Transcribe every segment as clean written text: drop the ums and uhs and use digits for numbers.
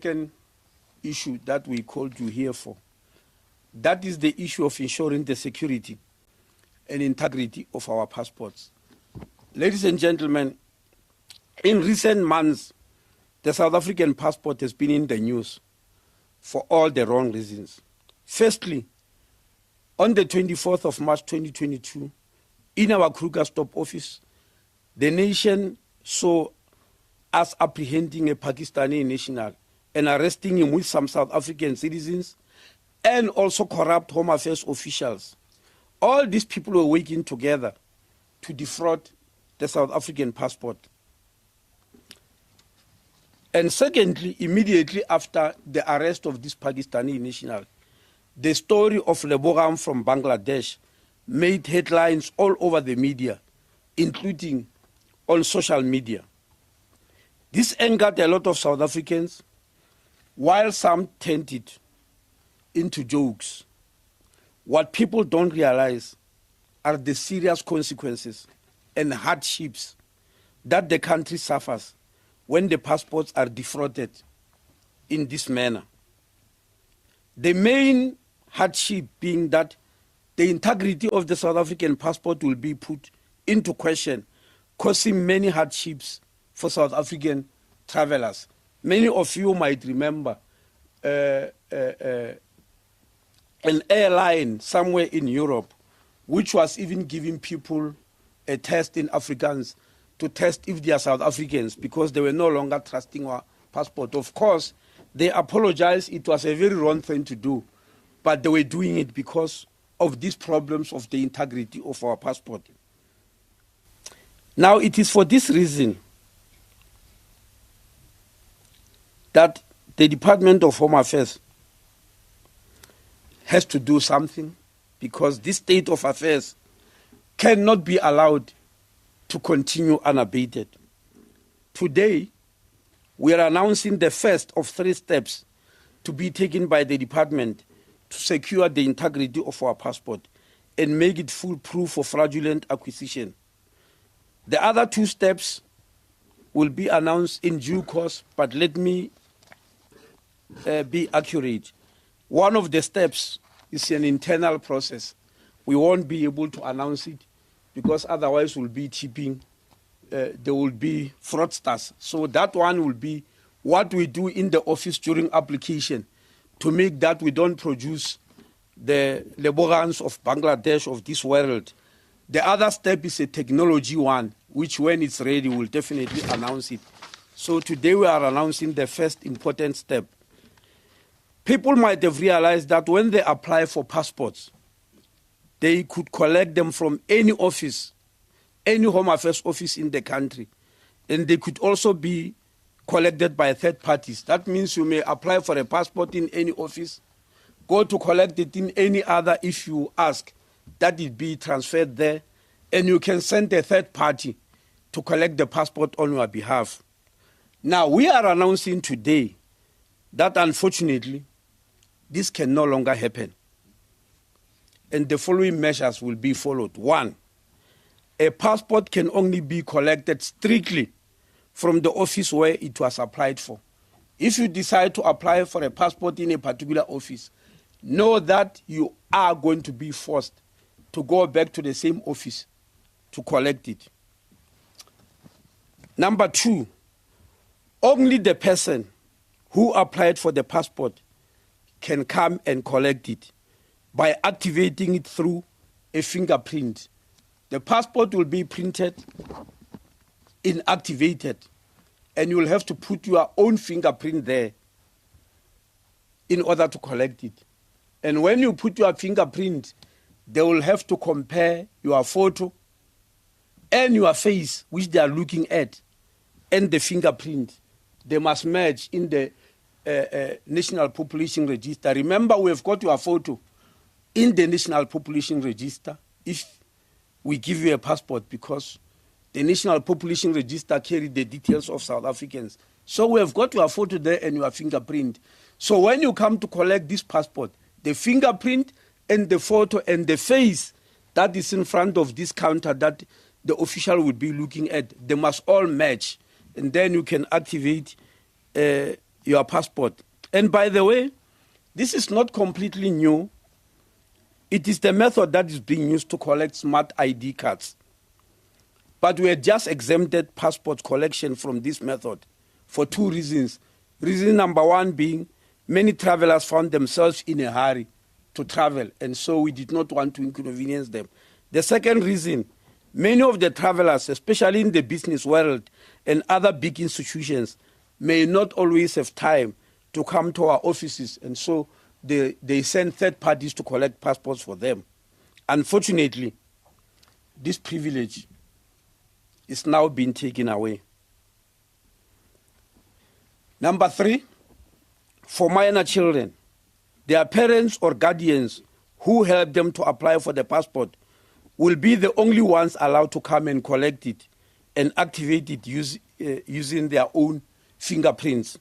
second issue that we called you here for. That is the issue of ensuring the security and integrity of our passports. Ladies and gentlemen, in recent months, the South African passport has been in the news for all the wrong reasons. Firstly, on the 24th of March 2022, in our Krugerstop office, the nation saw us apprehending a Pakistani national and arresting him with some South African citizens and also corrupt Home Affairs officials. All these people were working together to defraud the South African passport. And secondly, immediately after the arrest of this Pakistani national, the story of Lebogang from Bangladesh made headlines all over the media, including on social media. This angered a lot of South Africans, while some turned it into jokes. What people don't realize are the serious consequences and hardships that the country suffers when the passports are defrauded in this manner. The main hardship being that the integrity of the South African passport will be put into question, causing many hardships for South African travelers. Many of you might remember an airline somewhere in Europe which was even giving people a test in Afrikaans to test if they are South Africans because they were no longer trusting our passport. Of course, they apologized. It was a very wrong thing to do, but they were doing it because of these problems of the integrity of our passport. Now, it is for this reason that the Department of Home Affairs has to do something, because this state of affairs cannot be allowed to continue unabated. Today, we are announcing the first of 3 steps to be taken by the department to secure the integrity of our passport and make it foolproof for fraudulent acquisition. The other 2 steps will be announced in due course, but let me be accurate. One of the steps is an internal process. We won't be able to announce it because otherwise we'll be tipping, there will be fraudsters. So that one will be what we do in the office during application to make that we don't produce the Lebogangs of Bangladesh of this world. The other step is a technology one, which when it's ready, we'll definitely announce it. So today we are announcing the first important step. People might have realized that when they apply for passports, they could collect them from any office, any Home Affairs office in the country, and they could also be collected by third parties. That means you may apply for a passport in any office, go to collect it in any other if you ask that it be transferred there, and you can send a third party to collect the passport on your behalf. Now, we are announcing today that unfortunately, this can no longer happen. And the following measures will be followed. 1, a passport can only be collected strictly from the office where it was applied for. If you decide to apply for a passport in a particular office, know that you are going to be forced to go back to the same office to collect it. Number 2, only the person who applied for the passport can come and collect it by activating it through a fingerprint. The passport will be printed, inactivated, and you will have to put your own fingerprint there in order to collect it. And when you put your fingerprint, they will have to compare your photo and your face, which they are looking at, and the fingerprint. They must match in the National Population Register. Remember, we have got your photo in the National Population Register if we give you a passport, because the National Population Register carries the details of South Africans. So we have got your photo there and your fingerprint. So when you come to collect this passport, the fingerprint and the photo and the face that is in front of this counter that the official would be looking at, they must all match. And then you can activate your passport. And by the way, this is not completely new. It is the method that is being used to collect smart ID cards. But we had just exempted passport collection from this method for two reasons. Reason number one being many travelers found themselves in a hurry to travel, and so we did not want to inconvenience them. The second reason, many of the travelers, especially in the business world and other big institutions, may not always have time to come to our offices, and so they send third parties to collect passports for them. Unfortunately, this privilege is now being taken away. Number three, for minor children, their parents or guardians who help them to apply for the passport will be the only ones allowed to come and collect it and activate it using their own fingerprints.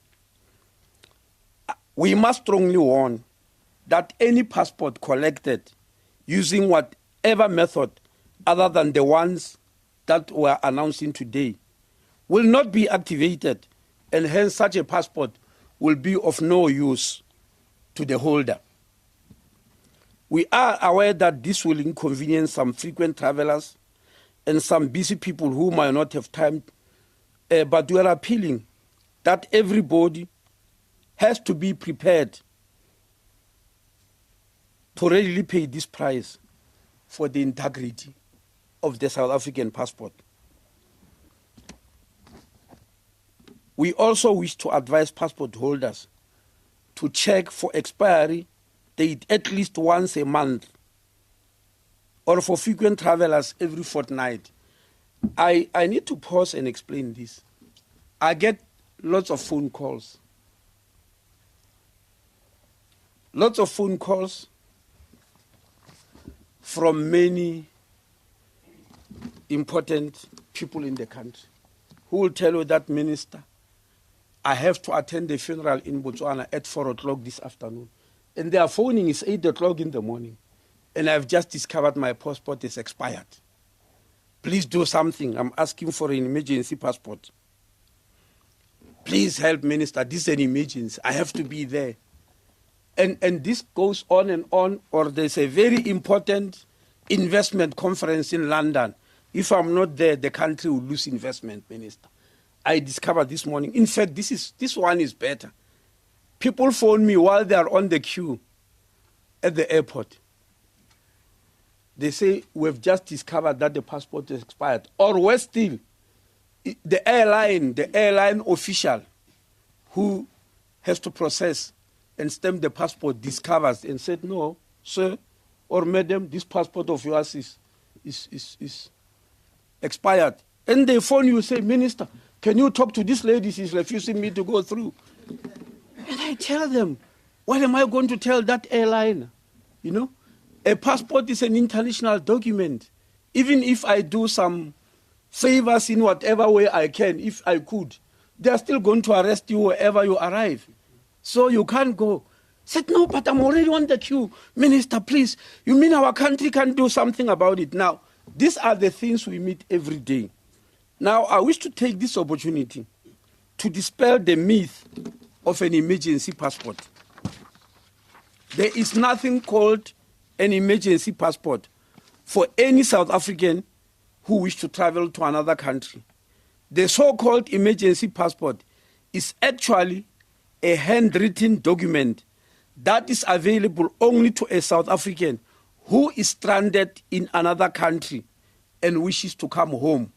We must strongly warn that any passport collected using whatever method other than the ones that we're announcing today will not be activated, and hence such a passport will be of no use to the holder. We are aware that this will inconvenience some frequent travelers and some busy people who might not have time, but we are appealing that everybody has to be prepared to readily pay this price for the integrity of the South African passport. We also wish to advise passport holders to check for expiry date at least once a month, or for frequent travelers every fortnight. I need to pause and explain this. I get lots of phone calls. Lots of phone calls from many important people in the country who will tell you that, Minister, I have to attend the funeral in Botswana at 4 o'clock this afternoon. And their phoning is 8 o'clock in the morning. And I've just discovered my passport is expired. Please do something. I'm asking for an emergency passport. Please help, Minister. This is an emergency. I have to be there. And this goes on and on. Or there's a very important investment conference in London. If I'm not there, the country will lose investment, Minister. I discovered this morning. In fact, this one is better. People phone me while they are on the queue at the airport. They say, we've just discovered that the passport is expired. Or worse still, the airline official who has to process and stamp the passport discovers and said, no, sir or madam, this passport of yours is expired. And they phone you, say, Minister, can you talk to this lady? She's refusing me to go through. And I tell them, what am I going to tell that airline? You know, a passport is an international document. Even if I do some favors in whatever way I can, if I could, they're still going to arrest you wherever you arrive. So you can't go. Said, no, but I'm already on the queue. Minister, please, you mean our country can do something about it? Now, these are the things we meet every day. Now, I wish to take this opportunity to dispel the myth of an emergency passport. There is nothing called an emergency passport for any South African who wish to travel to another country. The so-called emergency passport is actually a handwritten document that is available only to a South African who is stranded in another country and wishes to come home.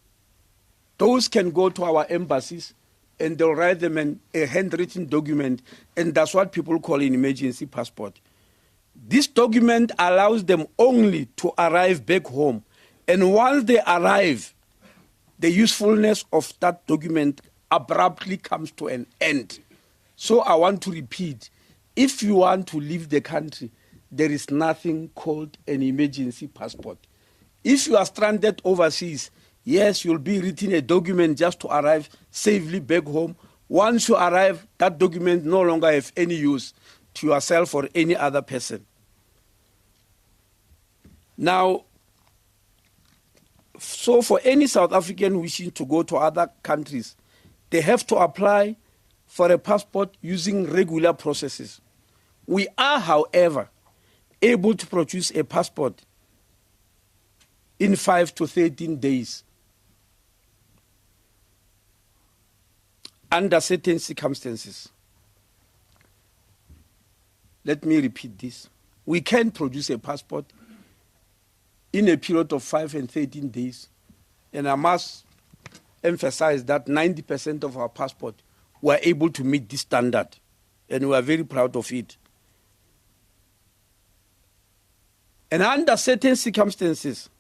Those can go to our embassies and they'll write them a handwritten document, and that's what people call an emergency passport. This document allows them only to arrive back home, and once they arrive, the usefulness of that document abruptly comes to an end. So I want to repeat, if you want to leave the country, there is nothing called an emergency passport. If you are stranded overseas, yes, you'll be written a document just to arrive safely back home. Once you arrive, that document no longer has any use to yourself or any other person. Now, so for any South African wishing to go to other countries, they have to apply for a passport using regular processes. We are, however, able to produce a passport in 5 to 13 days under certain circumstances. Let me repeat this. We can produce a passport in a period of 5 and 13 days, and I must emphasize that 90% of our passport were able to meet this standard, and we are very proud of it. And under certain circumstances,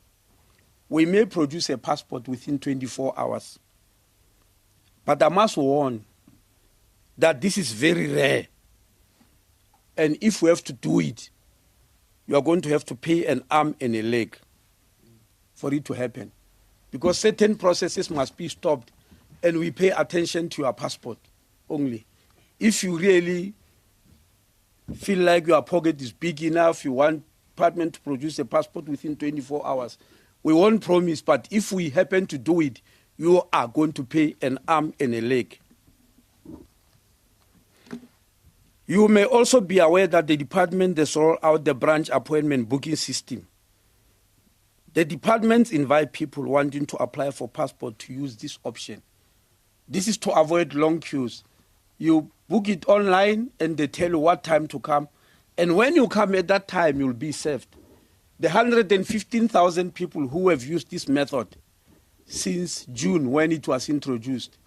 we may produce a passport within 24 hours. But I must warn that this is very rare. And if we have to do it, you are going to have to pay an arm and a leg for it to happen. Because certain processes must be stopped, and we pay attention to your passport only. If you really feel like your pocket is big enough, you want department to produce a passport within 24 hours, we won't promise, but if we happen to do it, you are going to pay an arm and a leg. You may also be aware that the department has rolled out the branch appointment booking system. The departments invite people wanting to apply for passport to use this option. This is to avoid long queues. You book it online and they tell you what time to come. And when you come at that time, you'll be served. The 115,000 people who have used this method since June when it was introduced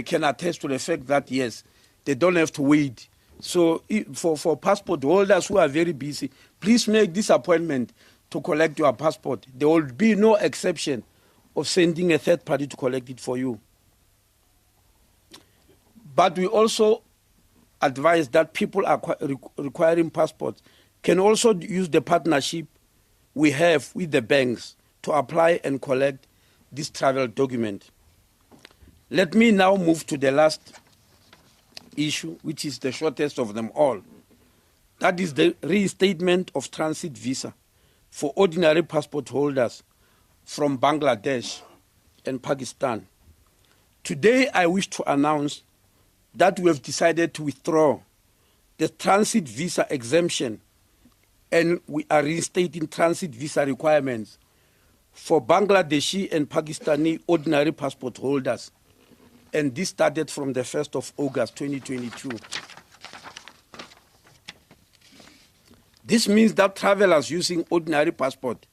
can attest to the fact that, yes, they don't have to wait. So for passport holders who are very busy, please make this appointment to collect your passport. There will be no exception of sending a third party to collect it for you. But we also advise that people requiring passports can also use the partnership we have with the banks to apply and collect this travel document. Let me now move to the last issue, which is the shortest of them all. That is the reinstatement of transit visa for ordinary passport holders from Bangladesh and Pakistan. Today, I wish to announce that we have decided to withdraw the transit visa exemption, and we are reinstating transit visa requirements for Bangladeshi and Pakistani ordinary passport holders. And this started from the 1st of August 2022. This means that travelers using ordinary passport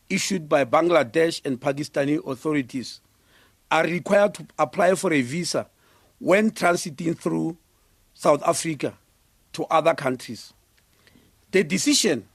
issued by Bangladesh and Pakistani authorities are required to apply for a visa when transiting through South Africa to other countries. The decision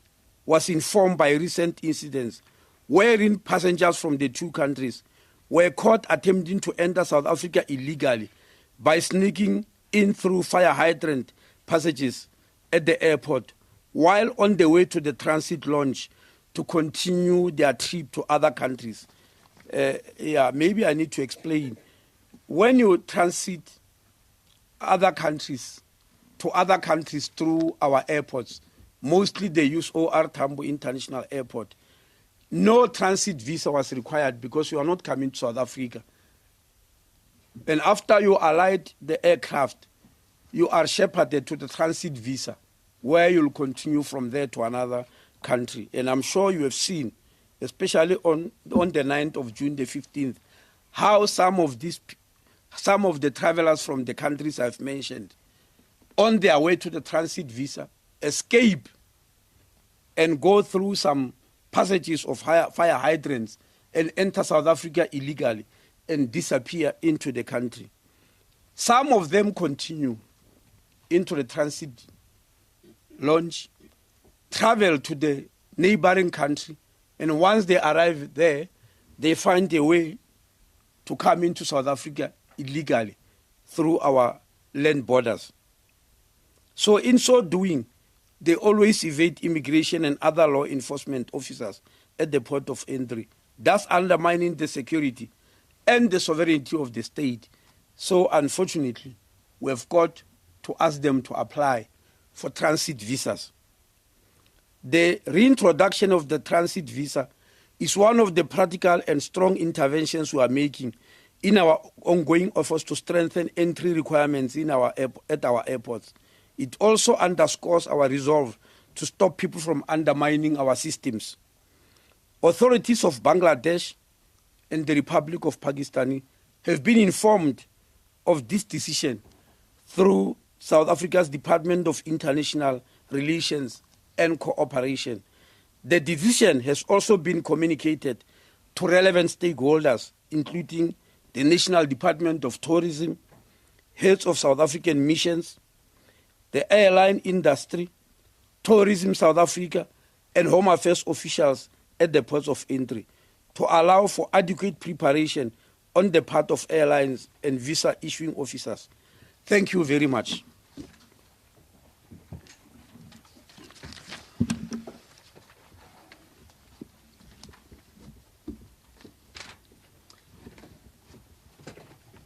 was informed by recent incidents wherein passengers from the two countries were caught attempting to enter South Africa illegally by sneaking in through fire hydrant passages at the airport while on the way to the transit launch to continue their trip to other countries. Maybe I need to explain. When you transit other countries to other countries through our airports, mostly they use OR Tambo International Airport, no transit visa was required because you are not coming to South Africa. And after you alight the aircraft, you are shepherded to the transit visa, where you'll continue from there to another country. And I'm sure you have seen, especially on the 9th of June, the 15th, how some of the travelers from the countries I've mentioned, on their way to the transit visa, escape and go through some passages of fire hydrants and enter South Africa illegally and disappear into the country. Some of them continue into the transit launch, travel to the neighboring country, and once they arrive there, they find a way to come into South Africa illegally through our land borders. So in so doing, they always evade immigration and other law enforcement officers at the port of entry, thus undermining the security and the sovereignty of the state. So unfortunately, we have got to ask them to apply for transit visas. The reintroduction of the transit visa is one of the practical and strong interventions we are making in our ongoing efforts to strengthen entry requirements at our airports. It also underscores our resolve to stop people from undermining our systems. Authorities of Bangladesh and the Republic of Pakistan have been informed of this decision through South Africa's Department of International Relations and Cooperation. The decision has also been communicated to relevant stakeholders, including the National Department of Tourism, heads of South African missions, the airline industry, Tourism South Africa, and Home Affairs officials at the ports of entry to allow for adequate preparation on the part of airlines and visa issuing officers. Thank you very much.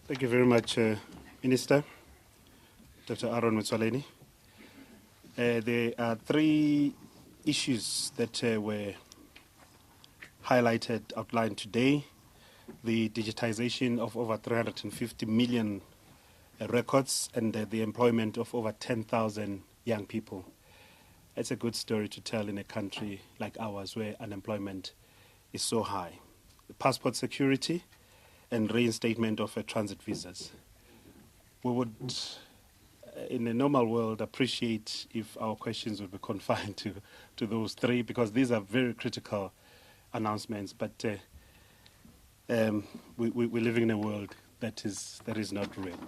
Thank you very much, Minister, Dr. Aaron Motsoaledi. There are three issues that were highlighted, outlined today. The digitization of over 350 million records and the employment of over 10,000 young people. It's a good story to tell in a country like ours where unemployment is so high. The passport security and reinstatement of transit visas. We would, in a normal world, appreciate if our questions would be confined to those three, because these are very critical announcements. But we're living in a world that is not real.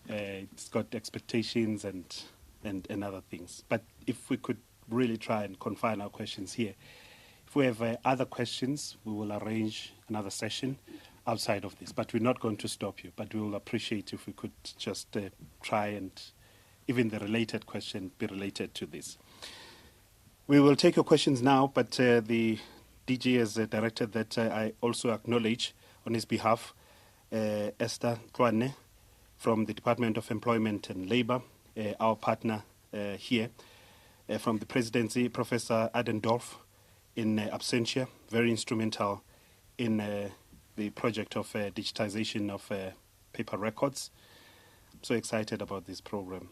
It's got expectations and other things. But if we could really try and confine our questions here. If we have other questions, we will arrange another session outside of this. But we're not going to stop you. But we will appreciate if we could just try and even the related question be related to this. We will take your questions now, but the DG has directed that I also acknowledge on his behalf Esther Twane from the Department of Employment and Labour, our partner here, from the Presidency, Professor Adendorf in absentia, very instrumental in the project of digitization of paper records. I'm so excited about this program.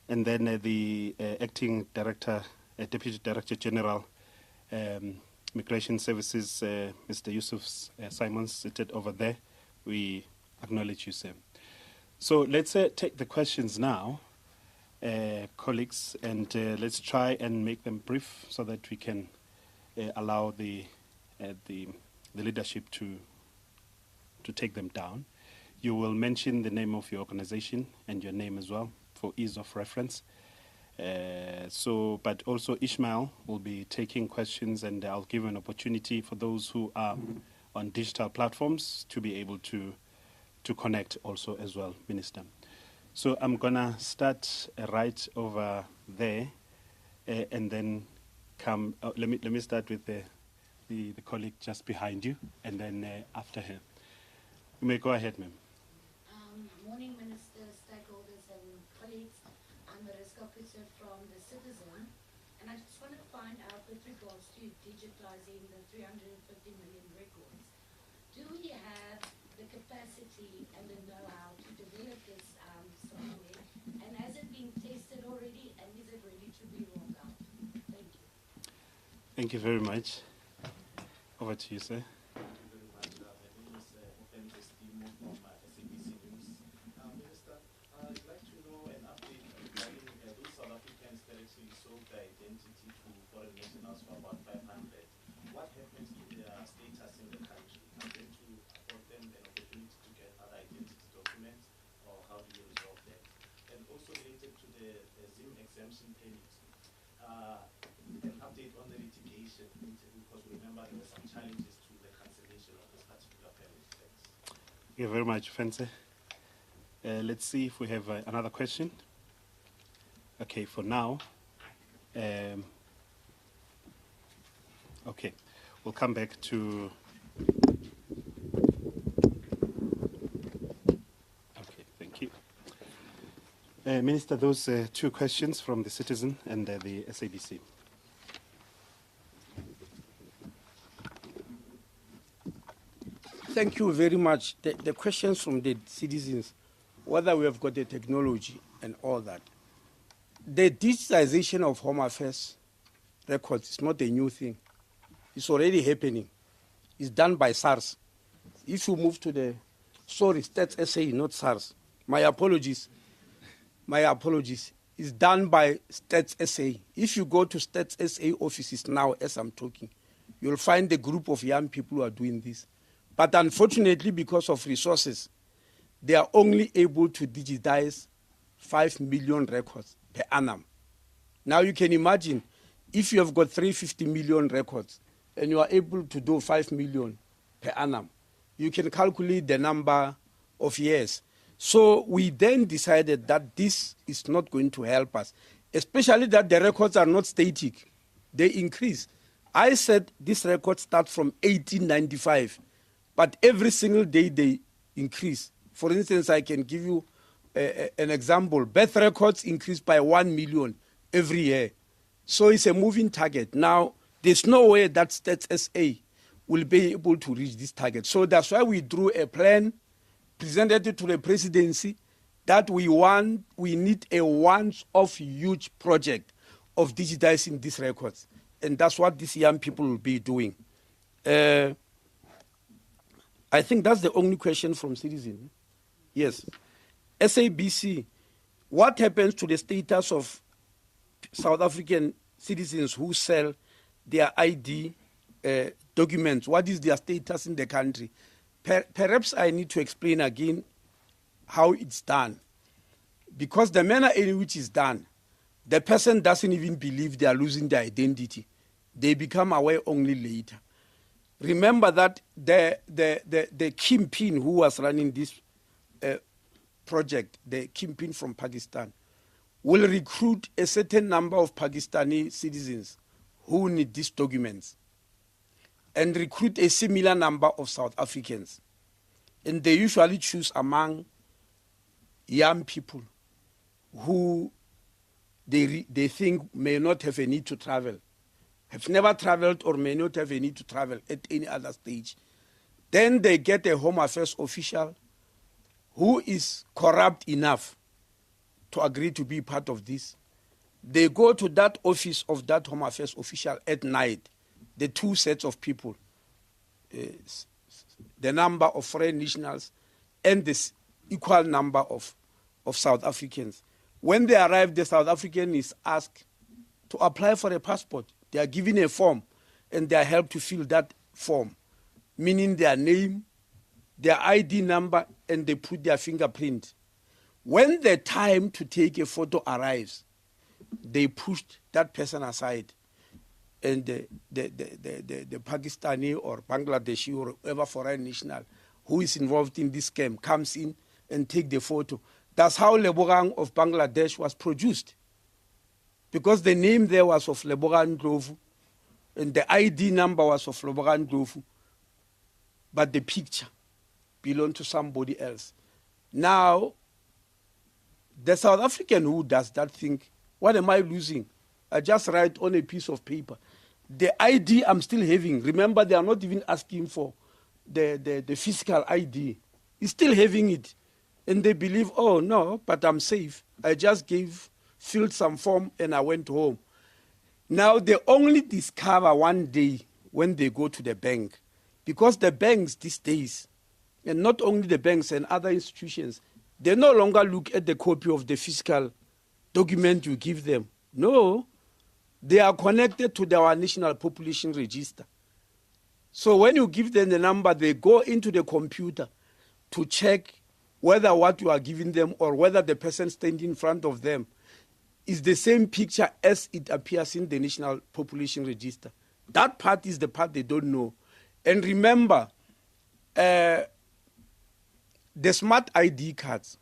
And then the Acting Director, Deputy Director General, Immigration Services, Mr. Yusuf Simons, seated over there. We acknowledge you, sir. So let's take the questions now, colleagues, and let's try and make them brief so that we can allow the leadership to take them down. You will mention the name of your organization and your name as well for ease of reference. But also Ishmael will be taking questions, and I'll give an opportunity for those who are on digital platforms to be able to connect also as well, Minister. So I'm gonna start right over there, and then come. Let me start with the colleague just behind you, and then after her. You may go ahead, ma'am. Morning, Minister, stakeholders and colleagues. I'm a risk officer from the Citizen, and I just want to find out with regards to digitizing the 350 million records. Do we have the capacity and the know-how to develop this software, and has it been tested already, and is it ready to be rolled out? Thank you. Thank you very much. Over to you, sir. What happens to their status in the country? Are they to afford them an opportunity to get other identity documents, or how do you resolve that? And also related to the ZIM exemption permit, an update on the litigation, because remember there were some challenges to the cancellation of this particular permit. Thanks. Thank you very much, Fence. Let's see if we have another question. Okay, for now. Okay, we'll come back to. Okay, thank you. Minister, those two questions from the Citizen and the SABC. Thank you very much. The questions from the citizens, whether we have got the technology and all that. The digitization of Home Affairs records is not a new thing. It's already happening. It's done by SARS. If you move to the, sorry, Stats SA, not SARS. My apologies. My apologies. It's done by Stats SA. If you go to Stats SA offices now, as I'm talking, you'll find a group of young people who are doing this. But unfortunately, because of resources, they are only able to digitize 5 million records per annum. Now you can imagine, if you have got 350 million records and you are able to do 5 million per annum, you can calculate the number of years. So we then decided that this is not going to help us, especially that the records are not static. They increase. I said this record starts from 1895, but every single day they increase. For instance, I can give you an example. Birth records increase by 1 million every year. So it's a moving target. Now, there's no way that Stats SA will be able to reach this target. So that's why we drew a plan, presented it to the presidency, that we need a once-off huge project of digitizing these records. And that's what these young people will be doing. I think that's the only question from citizens. Yes. SABC, what happens to the status of South African citizens who sell their ID documents? What is their status in the country? Perhaps I need to explain again how it's done. Because the manner in which it's done, the person doesn't even believe they are losing their identity. They become aware only later. Remember that the kingpin who was running this project, the kingpin from Pakistan, will recruit a certain number of Pakistani citizens who need these documents and recruit a similar number of South Africans. And they usually choose among young people who they think may not have a need to travel, have never traveled or may not have a need to travel at any other stage. Then they get a Home Affairs official who is corrupt enough to agree to be part of this. They go to that office of that Home Affairs official at night, the two sets of people, the number of foreign nationals and this equal number of South Africans. When they arrive, the South African is asked to apply for a passport. They are given a form and they are helped to fill that form, meaning their name, their ID number, and they put their fingerprint. When the time to take a photo arrives, they pushed that person aside, and the Pakistani or Bangladeshi or whoever foreign national who is involved in this scam comes in and take the photo. That's how Lebogang of Bangladesh was produced, because the name there was of Lebogang Ndlovu and the ID number was of Lebogang Ndlovu, but the picture belonged to somebody else. Now, the South African who does that think, what am I losing? I just write on a piece of paper. The ID I'm still having, remember they are not even asking for the physical ID. He's still having it. And they believe, oh no, but I'm safe. I just filled some form and I went home. Now they only discover one day when they go to the bank, because the banks these days, and not only the banks and other institutions, they no longer look at the copy of the physical document you give them. No, they are connected to our national population register. So when you give them the number, they go into the computer to check whether what you are giving them or whether the person standing in front of them is the same picture as it appears in the national population register. That part is the part they don't know. And remember, the smart ID cards,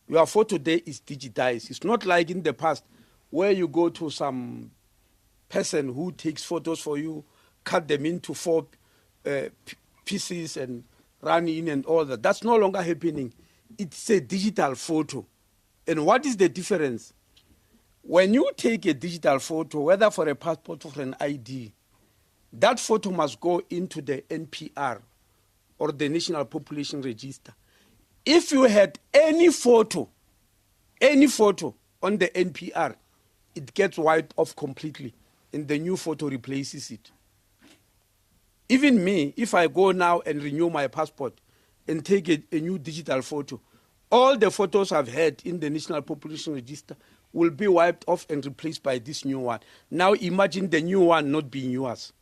your photo today is digitized. It's not like in the past where you go to some person who takes photos for you, cut them into 4 pieces and run in and all that. That's no longer happening. It's a digital photo. And what is the difference? When you take a digital photo, whether for a passport or for an ID, that photo must go into the NPR or the National Population Register, if you had any photo on the NPR, it gets wiped off completely and the new photo replaces it. Even me, if I go now and renew my passport and take a new digital photo, all the photos I've had in the National Population Register will be wiped off and replaced by this new one. Now imagine the new one not being yours.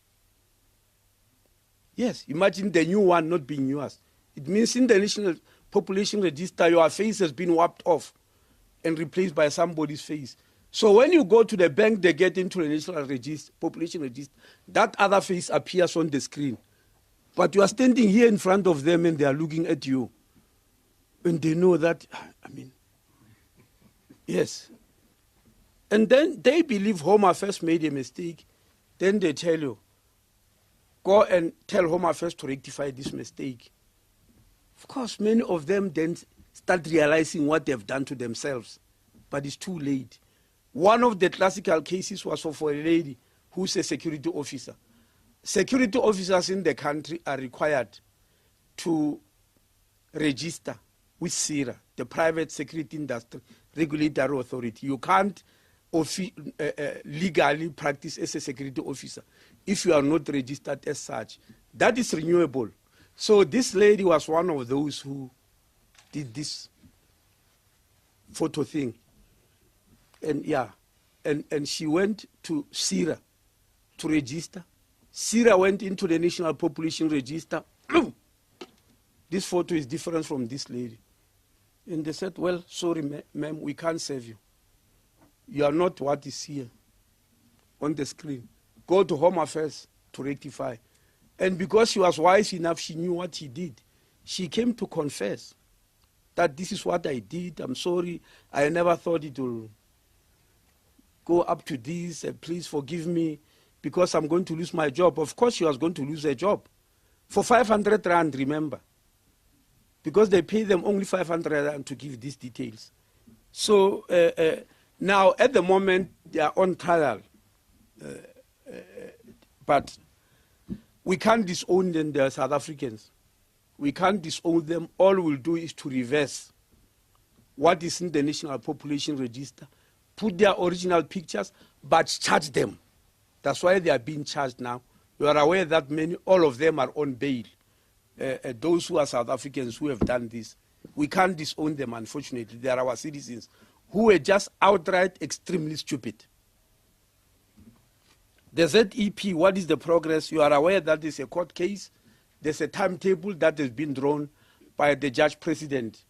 Yes, imagine the new one not being yours. It means in the National Population Register, your face has been wiped off and replaced by somebody's face. So when you go to the bank, they get into the National Population Register, that other face appears on the screen. But you are standing here in front of them and they are looking at you. And they know that, yes. And then they believe Home Affairs made a mistake. Then they tell you, go and tell Home Affairs to rectify this mistake. Of course, many of them then start realizing what they've done to themselves. But it's too late. One of the classical cases was for a lady who's a security officer. Security officers in the country are required to register with SIRA, the Private Security Industry Regulatory Authority. You can't legally practice as a security officer if you are not registered as such. That is renewable. So this lady was one of those who did this photo thing. And and she went to SIRA to register. SIRA went into the National Population Register. This photo is different from this lady. And they said, well, sorry, ma'am, we can't save you. You are not what is here on the screen. Go to Home Affairs to rectify. And because she was wise enough, she knew what she did. She came to confess that this is what I did. I'm sorry. I never thought it will go up to this. Please forgive me because I'm going to lose my job. Of course, she was going to lose her job. For 500 rand, remember. Because they pay them only 500 rand to give these details. So now, at the moment, they are on trial. But we can't disown them, they are South Africans. We can't disown them. All we'll do is to reverse what is in the National Population Register, put their original pictures, but charge them. That's why they are being charged now. You are aware that all of them are on bail. Those who are South Africans who have done this. We can't disown them, unfortunately. They are our citizens who were just outright extremely stupid. The ZEP, what is the progress? You are aware that there's a court case. There's a timetable that has been drawn by the judge president,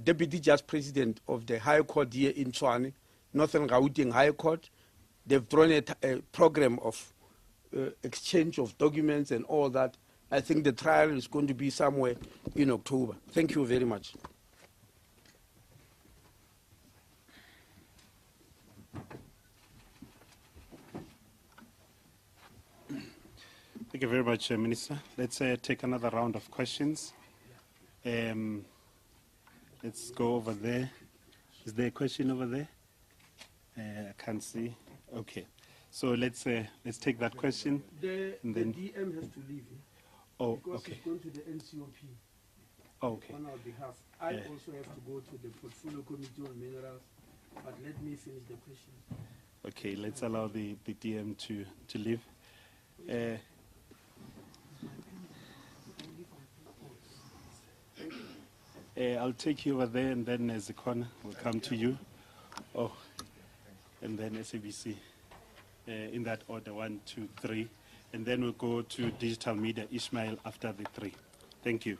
deputy judge president of the High Court here in Tshwane, Northern Gauteng High Court. They've drawn a program of exchange of documents and all that. I think the trial is going to be somewhere in October. Thank you very much. Thank you very much, Minister. Let's take another round of questions. Let's go over there. Is there a question over there? I can't see. Okay. So let's take that question. The DM has to leave. Oh, because okay. it's going to the NCOP Okay. on our behalf. I also have to go to the Portfolio Committee on Minerals, but let me finish the question. Okay, let's allow the DM to leave. I'll take you over there, and then as a corner, we'll come to you. Oh, and then SABC. In that order, 1, 2, 3. And then we'll go to digital media, Ishmael, after the 3. Thank you.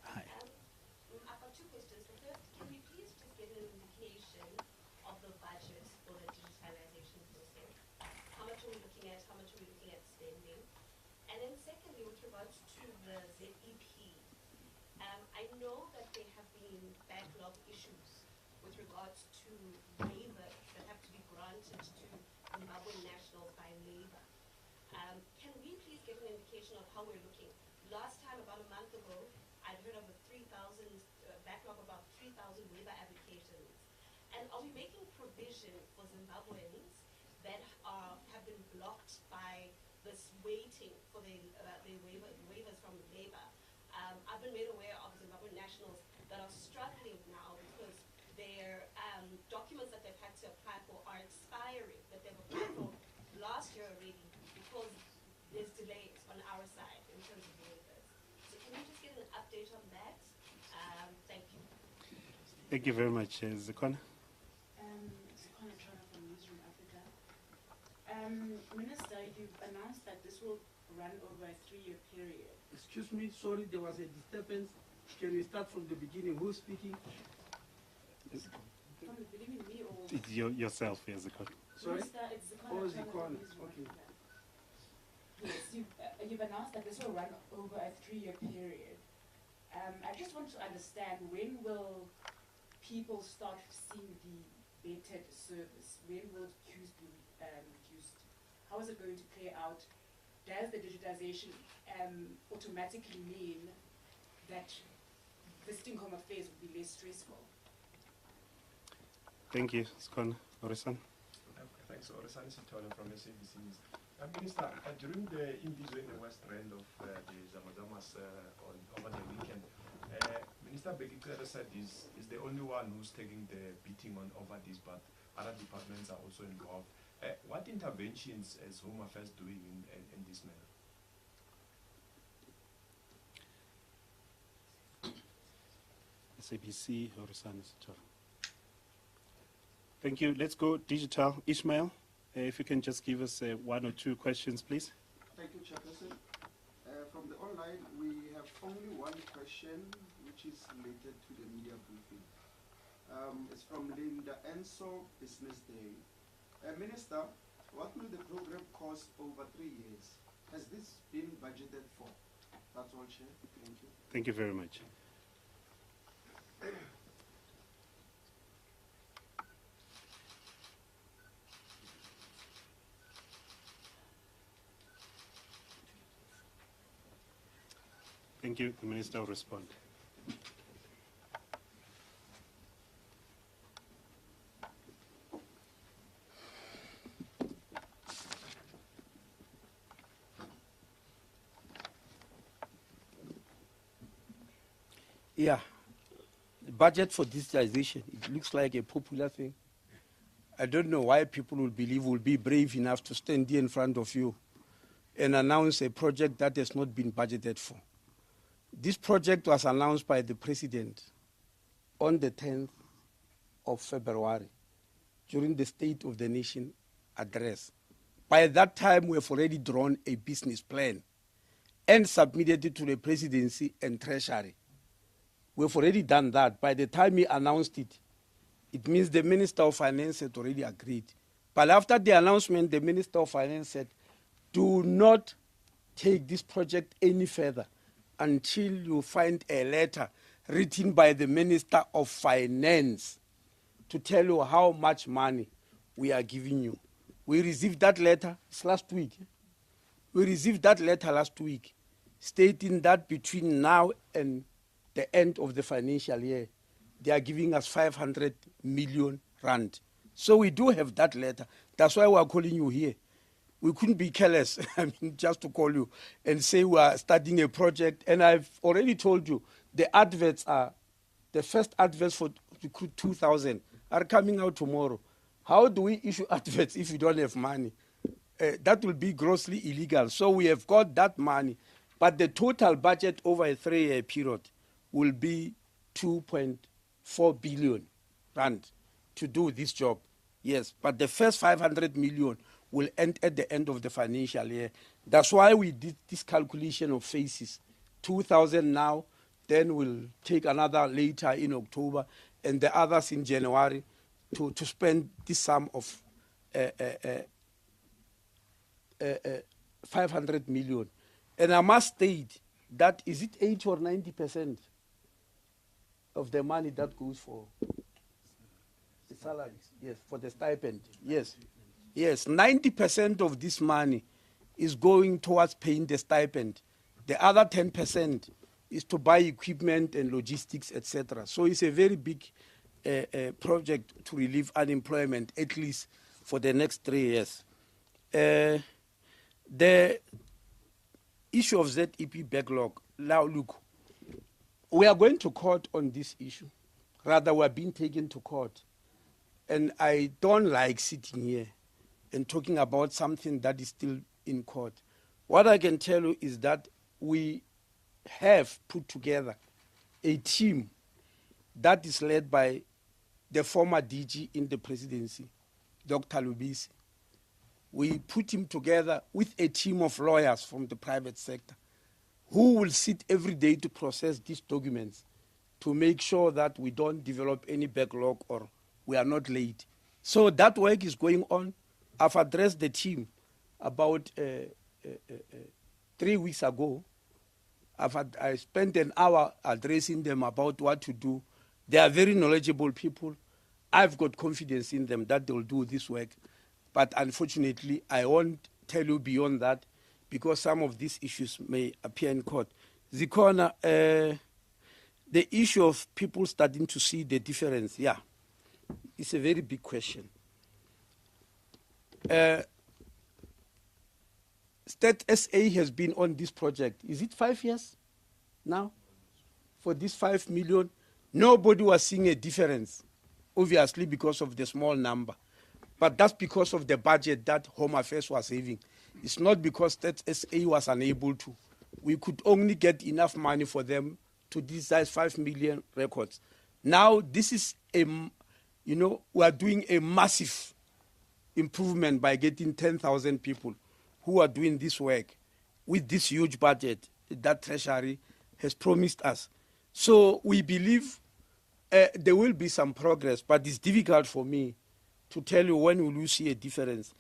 Hi. I've got 2 questions. The first, can we please just get an indication of the budget for the digitalization process? How much are we looking at? How much are we looking at spending? And then secondly, with regards to the ZEP, I know that there have been backlog issues with regards to labor that have to be granted to Zimbabwean nationals by labor. Can we please get an indication of how we're looking? Last time, about a month ago, I'd heard of a 3,000 backlog, about 3,000 labor applications. And are we making provision for Zimbabweans that have been blocked by this waiting for the waivers from Labour. I've been made aware of Zimbabwean nationals that are struggling now because their documents that they've had to apply for are expiring, that they've applied for last year already, because there's delays on our side in terms of waivers. So can we just get an update on that? Thank you. Thank you very much, Zikona. Zikona Chana from Newsroom Africa. Minister, you've announced that this will run over a 3-year period. Excuse me, sorry, there was a disturbance. Can we start from the beginning? Who's speaking? From the beginning, me or It's yourself, yes, Zikona. Sorry? Minister, it's Zikona Oh, Chana from Zikona, Newsroom okay. Africa. Yes, you've announced that this will run over a 3-year period. I just want to understand, when will people start seeing the vetted service? When will queues be reduced? How is it going to play out? Does the digitization automatically mean that visiting Home Affairs will be less stressful? Thank you, Zikona. Orisan. Thanks, Orisan Sitole from SABC. Minister, during the Imbizo in the West End of the Zamazamas over the weekend, Minister Bekikere said is the only one who's taking the beating on over this, but other departments are also involved. What interventions is Home Affairs doing in this manner? SABC, Orisan Sitole. Thank you. Let's go digital. Ishmael, if you can just give us 1 or 2 questions, please. Thank you, Chairperson. From the online, we have only one question, which is related to the media briefing. It's from Linda Enso, Business Day. Minister, what will the program cost over 3 years? Has this been budgeted for? That's all, Chair. Thank you. Thank you very much. Thank you. The Minister will respond. Yeah, the budget for digitization, it looks like a popular thing. I don't know why people will believe will be brave enough to stand here in front of you and announce a project that has not been budgeted for. This project was announced by the President on the 10th of February during the State of the Nation address. By that time, we have already drawn a business plan and submitted it to the Presidency and Treasury. We've already done that. By the time he announced it, it means the Minister of Finance had already agreed. But after the announcement, the Minister of Finance said, do not take this project any further until you find a letter written by the Minister of Finance to tell you how much money we are giving you. We received that letter last week. We received that letter last week stating that between now and the end of the financial year, they are giving us 500 million rand. So we do have that letter. That's why we are calling you here. We couldn't be careless, I mean, just to call you and say we are starting a project. And I've already told you, the first adverts for Recruit 2000 are coming out tomorrow. How do we issue adverts if we don't have money? That will be grossly illegal. So we have got that money. But the total budget over a 3-year period will be 2.4 billion rand to do this job. Yes, but the first 500 million will end at the end of the financial year. That's why we did this calculation of phases. 2,000 now, then we'll take another later in October, and the others in January to spend this sum of 500 million. And I must state that, is it 80 or 90% of the money that goes for the salaries? Yes, for the stipend. Yes. Yes, 90% of this money is going towards paying the stipend. The other 10% is to buy equipment and logistics, etc. So it's a very big project to relieve unemployment, at least for the next 3 years. The issue of ZEP backlog, now look, we are going to court on this issue. Rather, we are being taken to court. And I don't like sitting here and talking about something that is still in court. What I can tell you is that we have put together a team that is led by the former DG in the presidency, Dr. Lubisi. We put him together with a team of lawyers from the private sector who will sit every day to process these documents to make sure that we don't develop any backlog or we are not late. So that work is going on. I've addressed the team about 3 weeks ago. I spent an hour addressing them about what to do. They are very knowledgeable people. I've got confidence in them that they'll do this work. But unfortunately, I won't tell you beyond that because some of these issues may appear in court. Zikhona, the issue of people starting to see the difference, yeah, it's a very big question. State SA has been on this project. Is it 5 years now? For this 5 million, nobody was seeing a difference, obviously because of the small number. But that's because of the budget that Home Affairs was having. It's not because State SA was unable to. We could only get enough money for them to digitize 5 million records. Now, this is we are doing a massive improvement by getting 10,000 people who are doing this work with this huge budget that Treasury has promised us. So we believe there will be some progress, but it's difficult for me to tell you when will you see a difference.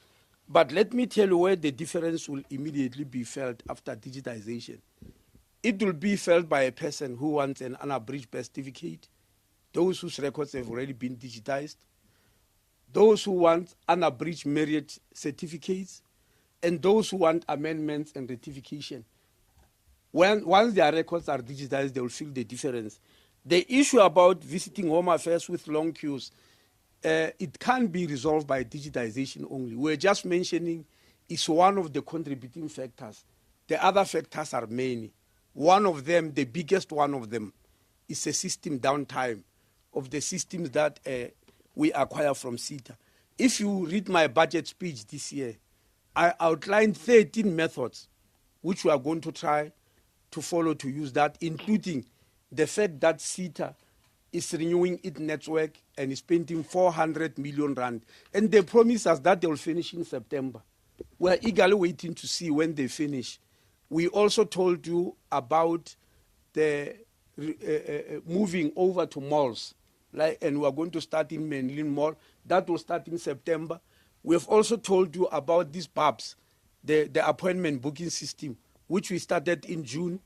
But let me tell you where the difference will immediately be felt after digitization. It will be felt by a person who wants an unabridged birth certificate, those whose records have already been digitized, those who want unabridged marriage certificates, and those who want amendments and rectification. Once their records are digitized, they will feel the difference. The issue about visiting Home Affairs with long queues, it can't be resolved by digitization only. We're just mentioning it's one of the contributing factors. The other factors are many. One of them, the biggest one of them, is a system downtime of the systems that we acquire from CETA. If you read my budget speech this year, I outlined 13 methods which we are going to try to follow to use that, including the fact that CETA is renewing its network and is spending 400 million rand. And they promise us that they will finish in September. We're eagerly waiting to see when they finish. We also told you about the moving over to malls, and we are going to start in Menlyn Mall. That will start in September. We have also told you about these PABs, the appointment booking system, which we started in June,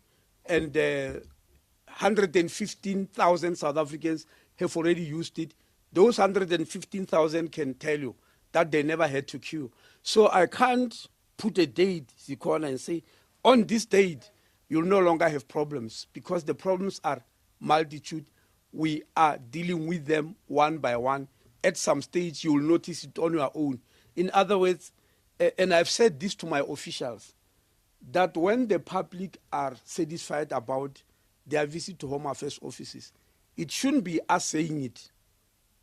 and 115,000 South Africans have already used it. Those 115,000 can tell you that they never had to queue. So I can't put a date, Zikhona, and say, on this date, you'll no longer have problems, because the problems are multitude. We are dealing with them one by one. At some stage, you'll notice it on your own. In other words, and I've said this to my officials, that when the public are satisfied about their visit to Home Affairs offices, it shouldn't be us saying it.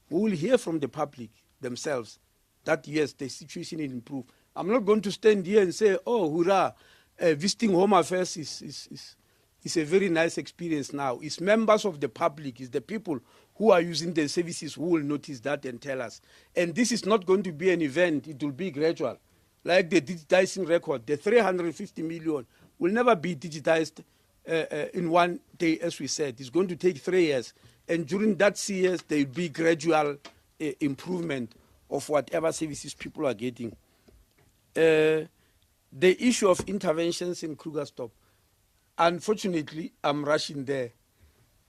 We will hear from the public themselves that, yes, the situation is improved. I'm not going to stand here and say, oh, hurrah, visiting Home Affairs is a very nice experience now. It's members of the public, it's the people who are using the services who will notice that and tell us. And this is not going to be an event, it will be gradual. Like the digitizing record, the 350 million will never be digitized in one day, as we said. It's going to take 3 years. And during that 3 years, there will be gradual improvement of whatever services people are getting. The issue of interventions in Krugerstop, unfortunately, I'm rushing there.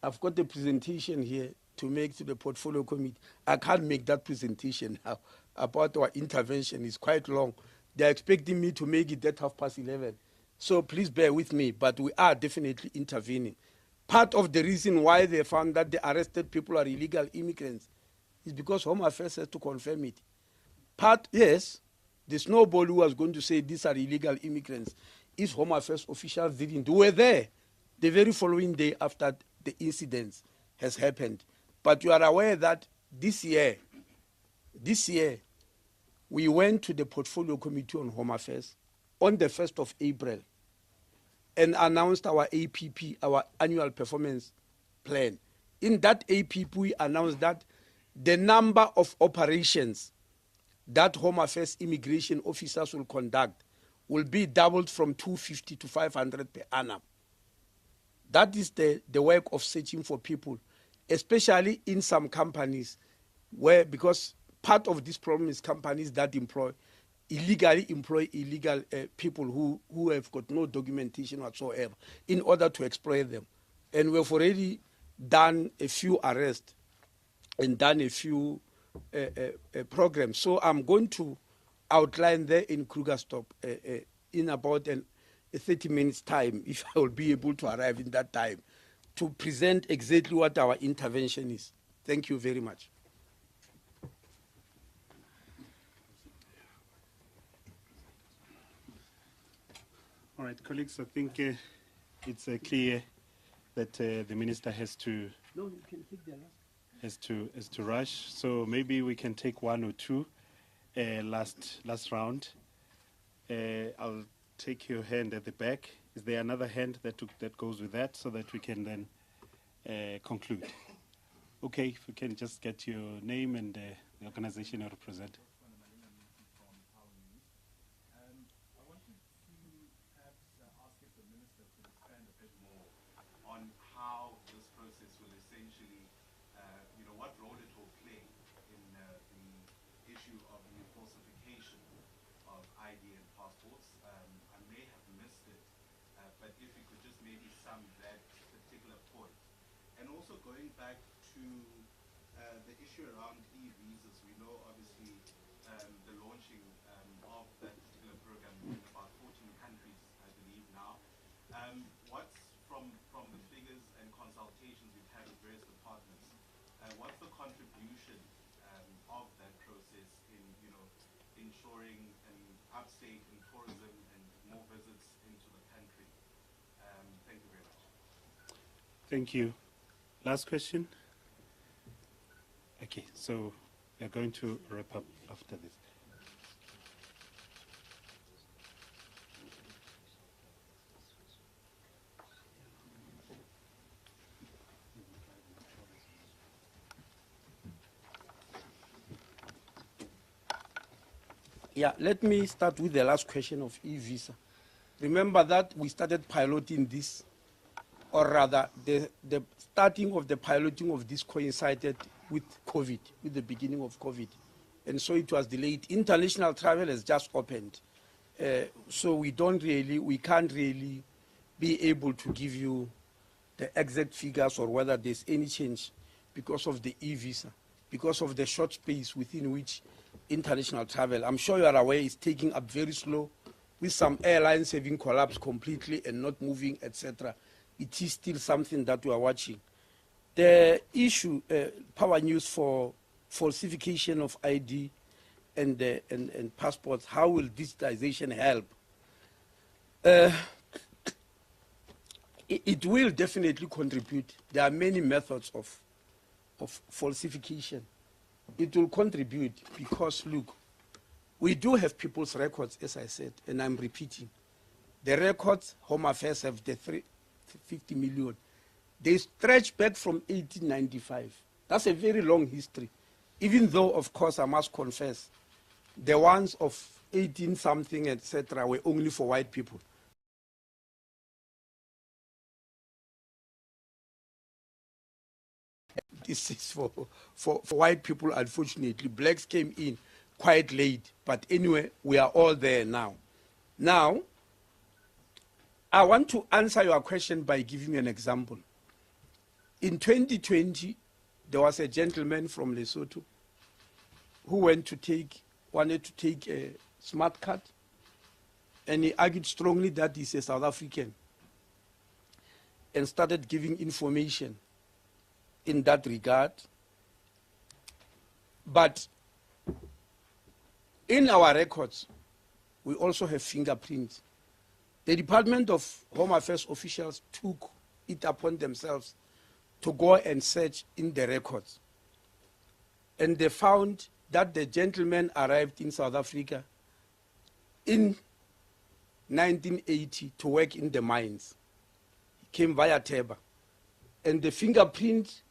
I've got the presentation here to make to the portfolio committee. I can't make that presentation now about our intervention. It's quite long. They're expecting me to make it at 11:30. So please bear with me, but we are definitely intervening. Part of the reason why they found that the arrested people are illegal immigrants is because Home Affairs has to confirm it. Yes, There's nobody who was going to say these are illegal immigrants. If Home Affairs officials didn't, we were there the very following day after the incidents has happened. But you are aware that this year, we went to the Portfolio Committee on Home Affairs on the 1st of April and announced our APP, our annual performance plan. In that APP, we announced that the number of operations that Home Affairs immigration officers will conduct will be doubled from 250 to 500 per annum. That is the work of searching for people, especially in some companies where, because part of this problem is companies that illegally employ illegal people who have got no documentation whatsoever in order to exploit them. And we've already done a few arrests and done a few programs. So I'm going to outline there in Krugerstop in about 30 minutes time, if I will be able to arrive in that time, to present exactly what our intervention is. Thank you very much. All right, colleagues, I think it's clear that the minister has to No, you can take the last. has to rush. So maybe we can take one or two last round. I'll take your hand at the back. Is there another hand that goes with that, so that we can then conclude? Okay, if we can just get your name and the organization you represent. On how this process will essentially, what role it will play in the issue of the falsification of ID and passports. I may have missed it, but if you could just maybe sum that particular point. And also going back to the issue around e-visas, we know obviously the launching of that particular program in about 14 countries, I believe now. What's from the figures and consultations we've had with various departments, what's the contribution of that process in ensuring an uptake in tourism and more visits into the country? Thank you very much. Thank you. Last question? Okay, so we are going to wrap up after this. Yeah, let me start with the last question of e-visa. Remember that we started piloting this, or rather, the starting of the piloting of this coincided with COVID, with the beginning of COVID. And so it was delayed. International travel has just opened. So we can't really be able to give you the exact figures or whether there's any change because of the e-visa, because of the short space within which international travel, I'm sure you are aware, is taking up very slow, with some airlines having collapsed completely and not moving, etc. It is still something that we are watching. The issue, power news for falsification of ID and passports, how will digitization help? It will definitely contribute. There are many methods of falsification. It will contribute because, look, we do have people's records, as I said, and I'm repeating. The records, Home Affairs have the 50 million. They stretch back from 1895. That's a very long history. Even though, of course, I must confess, the ones of 18-something, etc., were only for white people. This is for white people, unfortunately. Blacks came in quite late. But anyway, we are all there now. Now, I want to answer your question by giving you an example. In 2020, there was a gentleman from Lesotho who wanted to take a smart card, and he argued strongly that he's a South African and started giving information in that regard. But in our records, we also have fingerprints. The Department of Home Affairs officials took it upon themselves to go and search in the records. And they found that the gentleman arrived in South Africa in 1980 to work in the mines. He came via Teba. And the fingerprint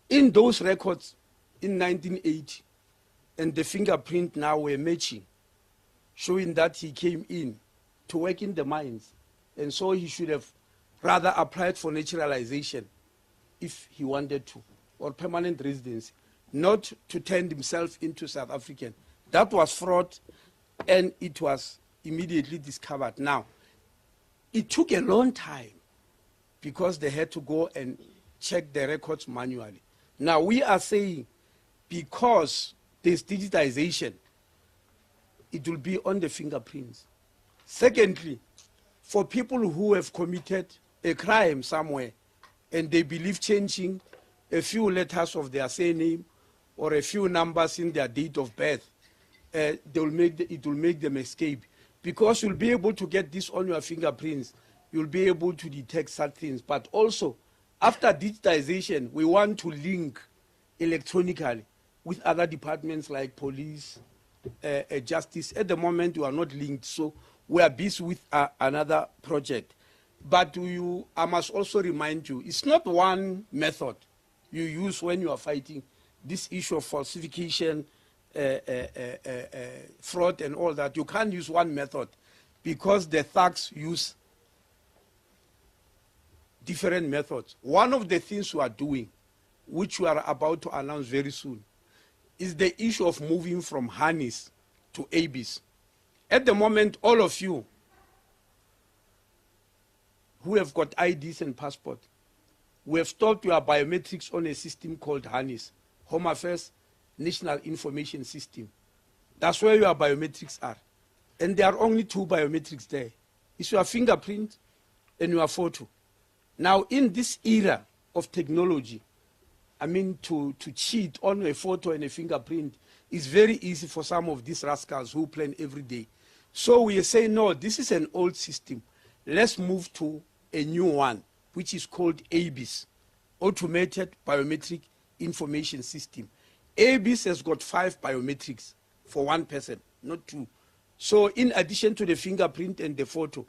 in those records in 1980 and the fingerprint now were matching, showing that he came in to work in the mines. And so he should have rather applied for naturalization if he wanted to, or permanent residency, not to turn himself into South African. That was fraud, and it was immediately discovered. Now, it took a long time because they had to go and check the records manually. Now, we are saying because there's digitization, it will be on the fingerprints. Secondly, for people who have committed a crime somewhere and they believe changing a few letters of their surname or a few numbers in their date of birth, it will make them escape. Because you'll be able to get this on your fingerprints, you'll be able to detect such things. But also, after digitization, we want to link electronically with other departments like police, justice. At the moment, we are not linked, so we are busy with another project. But I must also remind you, it's not one method you use when you are fighting this issue of falsification, fraud and all that. You can't use one method because the thugs use different methods. One of the things we are doing, which we are about to announce very soon, is the issue of moving from HANIS to ABIS. At the moment, all of you who have got IDs and passport, we have stored your biometrics on a system called HANIS, Home Affairs National Information System. That's where your biometrics are. And there are only two biometrics there. It's your fingerprint and your photo. Now, in this era of technology, I mean, to cheat on a photo and a fingerprint is very easy for some of these rascals who plan every day. So we say, no, this is an old system. Let's move to a new one, which is called ABIS, Automated Biometric Information System. ABIS has got 5 biometrics for one person, not 2. So in addition to the fingerprint and the photo,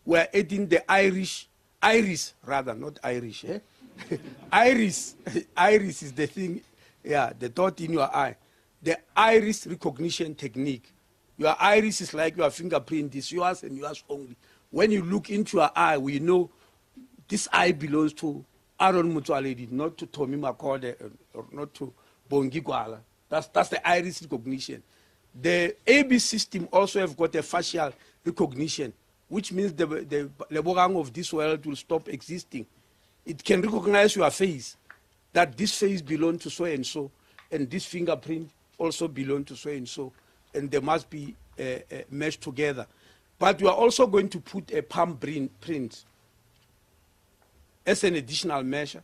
we're adding the iris, not Irish, eh? Iris is the thing, yeah, the dot in your eye. The iris recognition technique. Your iris is like your fingerprint, is yours and yours only. When you look into your eye, we know this eye belongs to Aaron Motsoaledi, not to Tommy Makode, or not to Bongi Gwala. That's the iris recognition. The AB system also have got a facial recognition, which means the Leborang of this world will stop existing. It can recognize your face, that this face belongs to so-and-so, and this fingerprint also belongs to so-and-so, and they must be meshed together. But we are also going to put a palm print as an additional measure,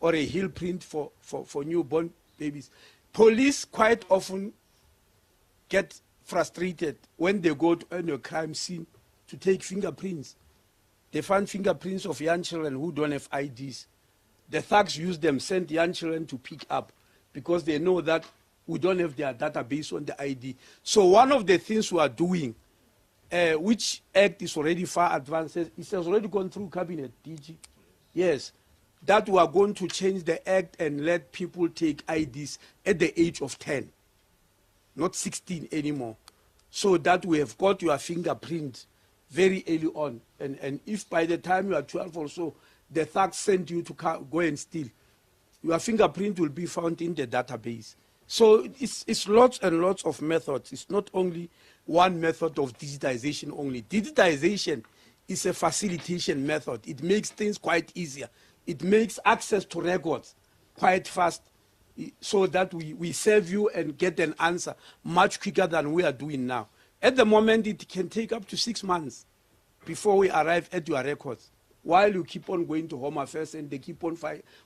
or a heel print for newborn babies. Police quite often get frustrated when they go to a crime scene to take fingerprints. They find fingerprints of young children who don't have IDs. The thugs use them, send young children to pick up because they know that we don't have their database on the ID. So one of the things we are doing, which act is already far advanced, it has already gone through cabinet, DG. Yes, that we are going to change the act and let people take IDs at the age of 10, not 16 anymore, so that we have got your fingerprint very early on. And if by the time you are 12 or so, the thugs send you to go and steal, your fingerprint will be found in the database. So it's lots and lots of methods. It's not only one method of digitization only. Digitization is a facilitation method. It makes things quite easier. It makes access to records quite fast, so that we serve you and get an answer much quicker than we are doing now. At the moment, it can take up to 6 months before we arrive at your records, while you keep on going to Home Affairs and they keep on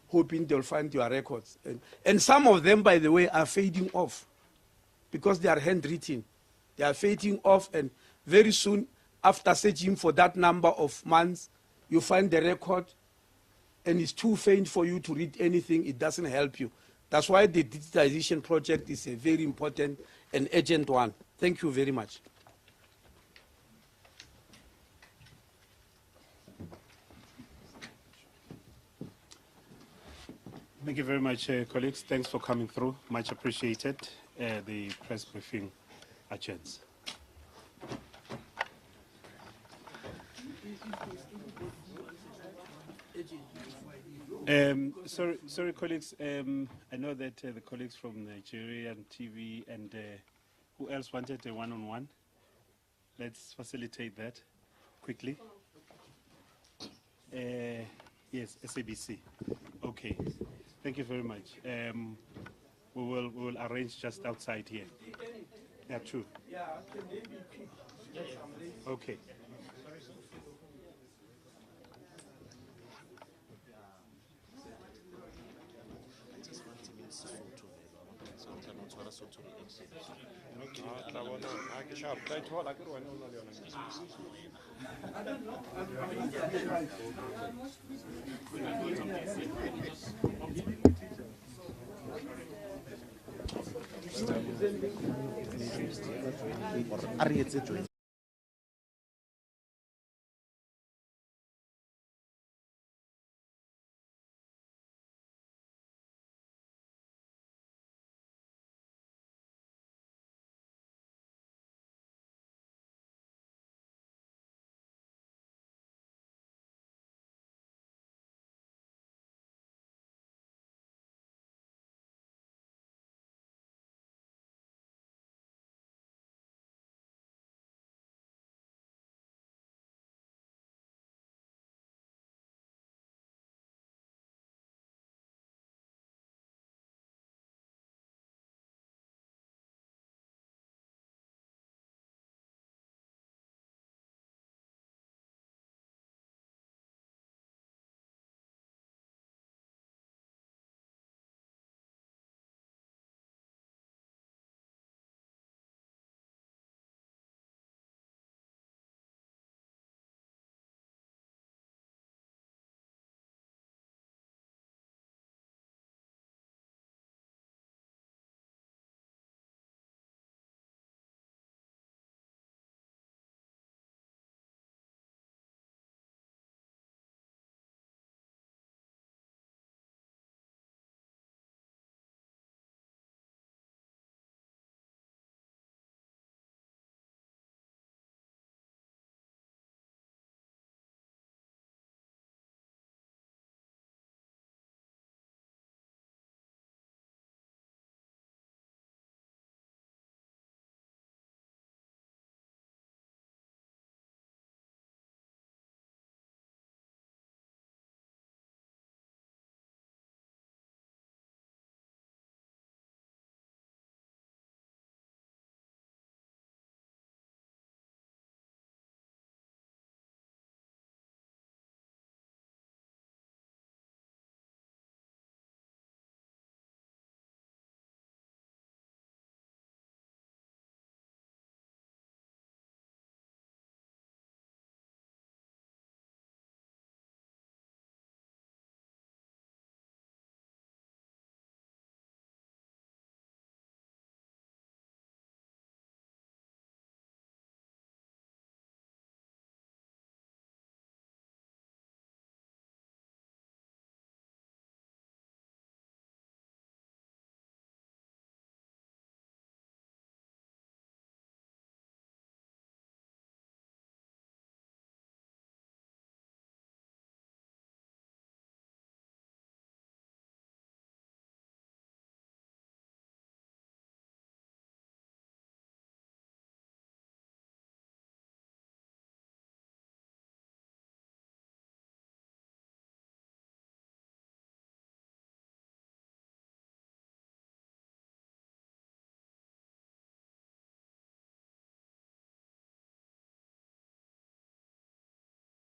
hoping they'll find your records. And some of them, by the way, are fading off because they are handwritten. They are fading off, and very soon, after searching for that number of months, you find the record and it's too faint for you to read anything. It doesn't help you. That's why the digitization project is a very important and urgent one. Thank you very much. Thank you very much, colleagues. Thanks for coming through. Much appreciated. The press briefing adjourns. Sorry, colleagues. I know that the colleagues from Nigerian TV and who else wanted a one-on-one? Let's facilitate that quickly. Yes, SABC. Okay. Thank you very much. We will arrange just outside here. Yeah, true. Okay. Are you